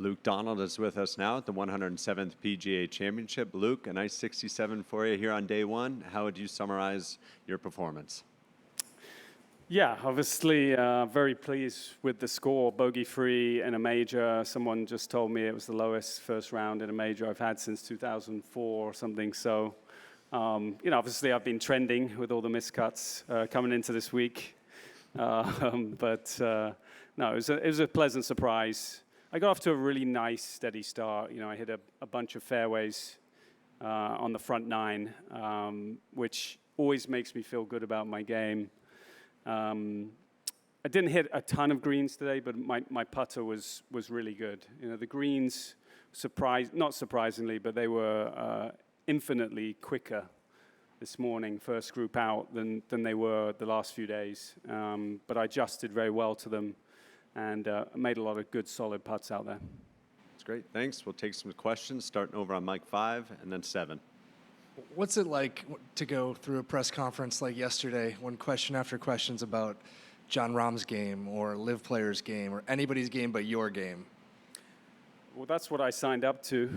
Luke Donald is with us now at the 107th PGA Championship. Luke, a nice 67 for you here on day one. How would you summarize your performance? Yeah, obviously very pleased with the score. Bogey-free in a major. Someone just told me it was the lowest first round in a major I've had since 2004 or something. So, obviously I've been trending with all the miscuts coming into this week. No, it was a pleasant surprise. I got off to a really nice, steady start. I hit a bunch of fairways on the front nine, which always makes me feel good about my game. I didn't hit a ton of greens today, but my putter was really good. The greens, not surprisingly, but they were infinitely quicker this morning, first group out, than they were the last few days. But I adjusted very well to them and made a lot of good, solid putts out there. That's great. Thanks. We'll take some questions, starting over on mic 5 and then 7. What's it like to go through a press conference like yesterday when question after question's about Jon Rahm's game or Liv players' game or anybody's game but your game? Well, that's what I signed up to.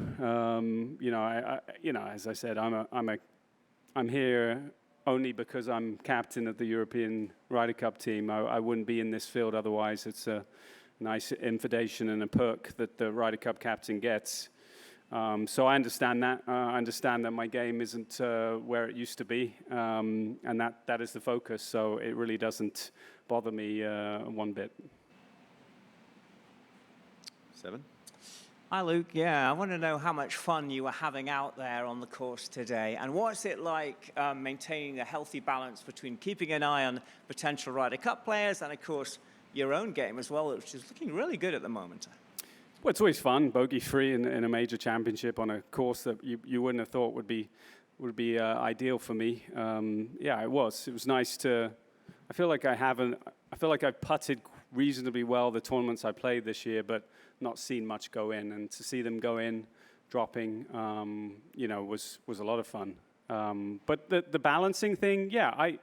As I said, I'm here only because I'm captain of the European Ryder Cup team. I wouldn't be in this field otherwise. It's a nice invitation and a perk that the Ryder Cup captain gets. So I understand that. I understand that my game isn't where it used to be, and that is the focus. So it really doesn't bother me one bit. 7. Hi, Luke. Yeah, I want to know how much fun you were having out there on the course today, and what's it like maintaining a healthy balance between keeping an eye on potential Ryder Cup players and, of course, your own game as well, which is looking really good at the moment. Well, it's always fun, bogey-free in a major championship on a course that you wouldn't have thought would be ideal for me. It was. It was nice to. I feel like I've putted reasonably well the tournaments I played this year, but not seen much go in. And to see them go in, dropping, was a lot of fun. But the balancing thing, I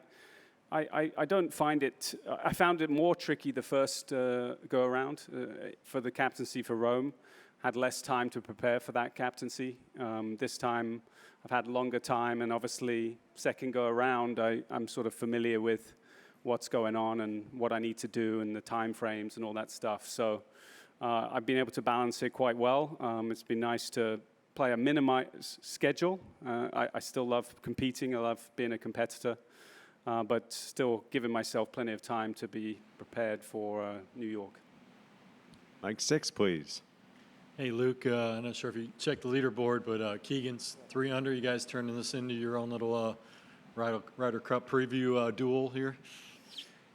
don't find it. I found it more tricky the first go around for the captaincy for Rome. Had less time to prepare for that captaincy. This time I've had longer time, and obviously second go around I'm sort of familiar with what's going on and what I need to do and the time frames and all that stuff. So I've been able to balance it quite well. It's been nice to play a minimized schedule. I still love competing. I love being a competitor. But still giving myself plenty of time to be prepared for New York. Mic 6, please. Hey, Luke, I'm not sure if you checked the leaderboard, but Keegan's 3 under. You guys turning this into your own little Ryder Cup preview duel here?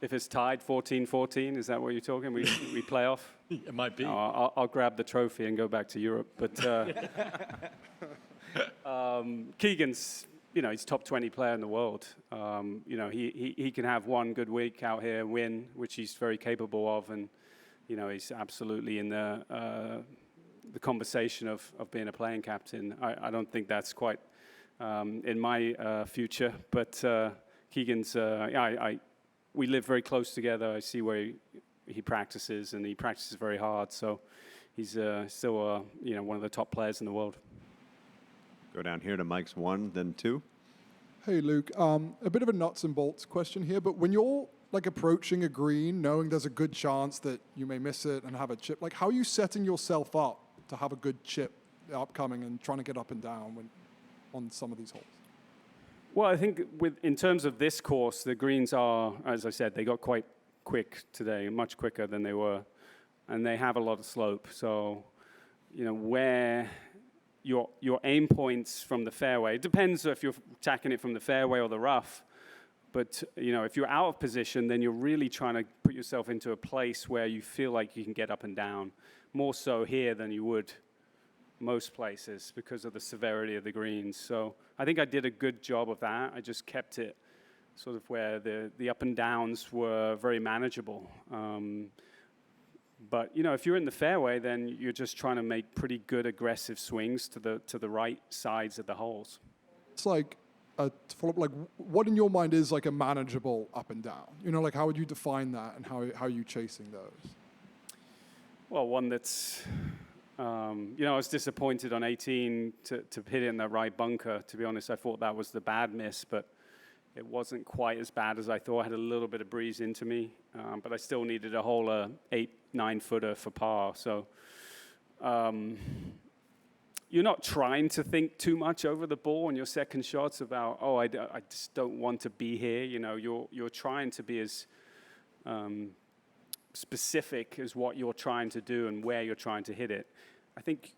If it's tied 14-14, is that what you're talking? We play off? It might be. I'll grab the trophy and go back to Europe. But Keegan's... he's top 20 player in the world. He can have one good week out here, win, which he's very capable of, and he's absolutely in the conversation of being a playing captain. I don't think that's quite in my future, but Keegan's. We live very close together. I see where he practices, and he practices very hard. So he's still one of the top players in the world. Go down here to mics 1, then 2. Hey, Luke. A bit of a nuts and bolts question here, but when you're approaching a green, knowing there's a good chance that you may miss it and have a chip, how are you setting yourself up to have a good chip upcoming and trying to get up and down on some of these holes? Well, I think in terms of this course, the greens are, as I said, they got quite quick today, much quicker than they were, and they have a lot of slope. So, where your aim points from the fairway. It depends if you're attacking it from the fairway or the rough. But, if you're out of position, then you're really trying to put yourself into a place where you feel like you can get up and down. More so here than you would most places because of the severity of the greens. So I think I did a good job of that. I just kept it sort of where the up and downs were very manageable. But if you're in the fairway, then you're just trying to make pretty good aggressive swings to the right sides of the holes. It's like a follow-up. What in your mind is a manageable up and down? How would you define that, and how are you chasing those? Well, one that's I was disappointed on 18 to hit it in the right bunker. To be honest, I thought that was the bad miss, but it wasn't quite as bad as I thought. I had a little bit of breeze into me, but I still needed a whole 8-9 footer for par. So you're not trying to think too much over the ball on your second shots about, I just don't want to be here. You're trying to be as specific as what you're trying to do and where you're trying to hit it. I think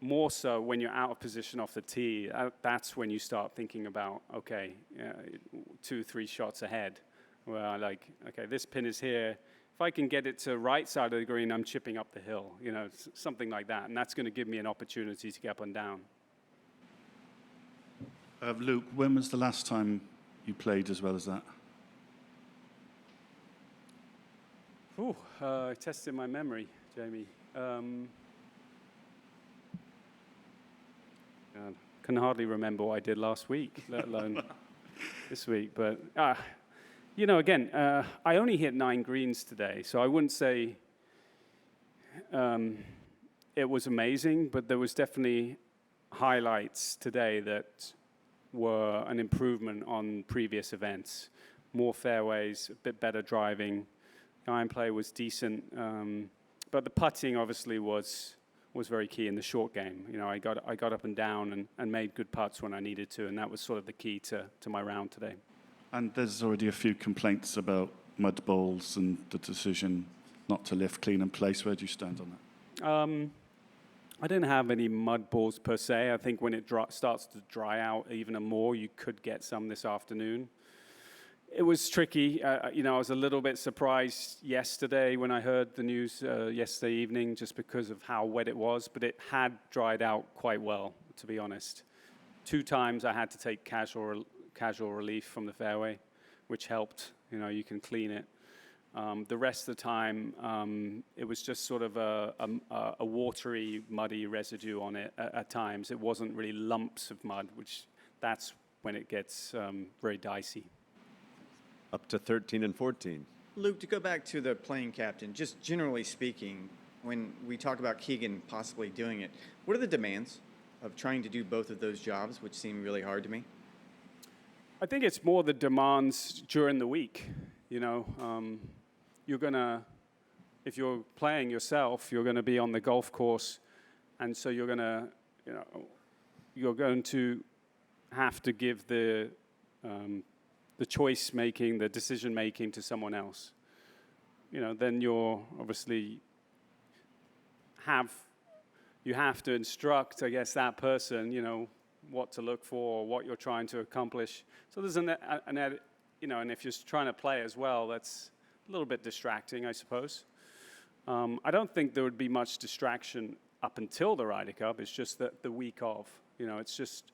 more so when you're out of position off the tee, that's when you start thinking about, 2-3 shots ahead, where I okay, this pin is here. If I can get it to right side of the green, I'm chipping up the hill, something like that. And that's going to give me an opportunity to get up and down. Luke, when was the last time you played as well as that? I tested my memory, Jamie. God, can hardly remember what I did last week, let alone this week. But, again, I only hit 9 greens today, so I wouldn't say it was amazing, but there was definitely highlights today that were an improvement on previous events. More fairways, a bit better driving. Iron play was decent, but the putting obviously was very key in the short game. I got up and down and made good putts when I needed to, and that was sort of the key to my round today. And there's already a few complaints about mud balls and the decision not to lift clean in place. Where do you stand on that? I didn't have any mud balls per se. I think when it starts to dry out even more, you could get some this afternoon. It was tricky. I was a little bit surprised yesterday when I heard the news yesterday evening, just because of how wet it was, but it had dried out quite well, to be honest. 2 times I had to take casual relief from the fairway, which helped. You can clean it. The rest of the time, it was just sort of a watery, muddy residue on it at times. It wasn't really lumps of mud, that's when it gets very dicey. Up to 13 and 14. Luke, to go back to the playing captain, just generally speaking, when we talk about Keegan possibly doing it, what are the demands of trying to do both of those jobs, which seem really hard to me? I think it's more the demands during the week. You're going to, if you're playing yourself, you're going to be on the golf course, and so you're going to have to give the choice making, the decision making to someone else. Then you're obviously you have to instruct, I guess, that person, what to look for, or what you're trying to accomplish. So there's and if you're trying to play as well, that's a little bit distracting, I suppose. I don't think there would be much distraction up until the Ryder Cup. It's just that the week of, it's just,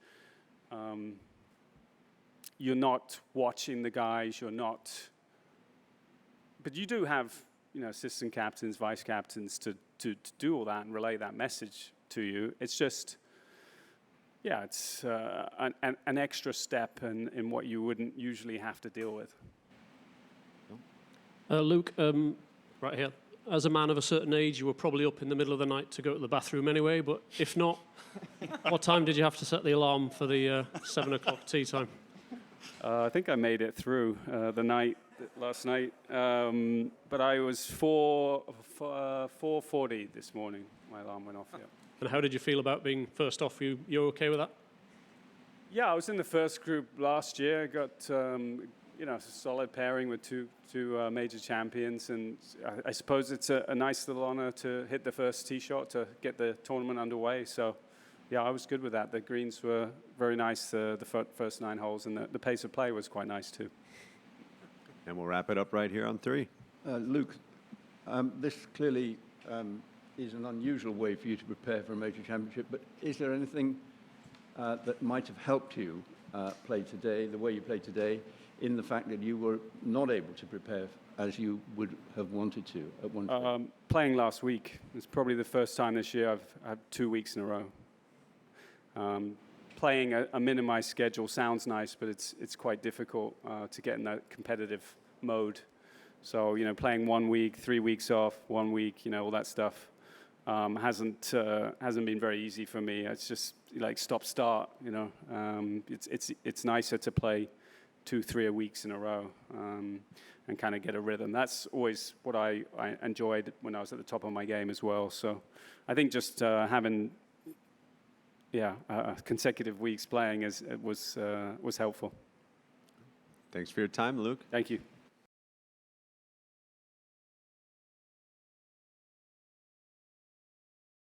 you're not watching the guys, but you do have, assistant captains, vice captains to do all that and relay that message to you. It's just, it's an extra step in what you wouldn't usually have to deal with. Luke, right here. As a man of a certain age, you were probably up in the middle of the night to go to the bathroom anyway, but if not, what time did you have to set the alarm for the 7 o'clock tea time? I think I made it through last night, but I was 4:40 this morning. My alarm went off. Yeah. And how did you feel about being first off? You okay with that? Yeah, I was in the first group last year. I got a solid pairing with two major champions, and I suppose it's a nice little honor to hit the first tee shot to get the tournament underway. So. Yeah, I was good with that. The greens were very nice, the first 9 holes, and the pace of play was quite nice too. And we'll wrap it up right here on 3. Luke, this clearly is an unusual way for you to prepare for a major championship, but is there anything that might have helped you play today, the way you played today, in the fact that you were not able to prepare as you would have wanted to at one point? Playing last week. It's probably the first time this year I've had 2 weeks in a row. Playing a minimized schedule sounds nice, but it's quite difficult to get in that competitive mode. So, playing 1 week, 3 weeks off, 1 week, all that stuff. hasn't been very easy for me. It's just like stop-start, you know. It's nicer to play 2-3 weeks in a row and kind of get a rhythm. That's always what I enjoyed when I was at the top of my game as well. So I think just having consecutive weeks playing was helpful. Thanks for your time, Luke. Thank you.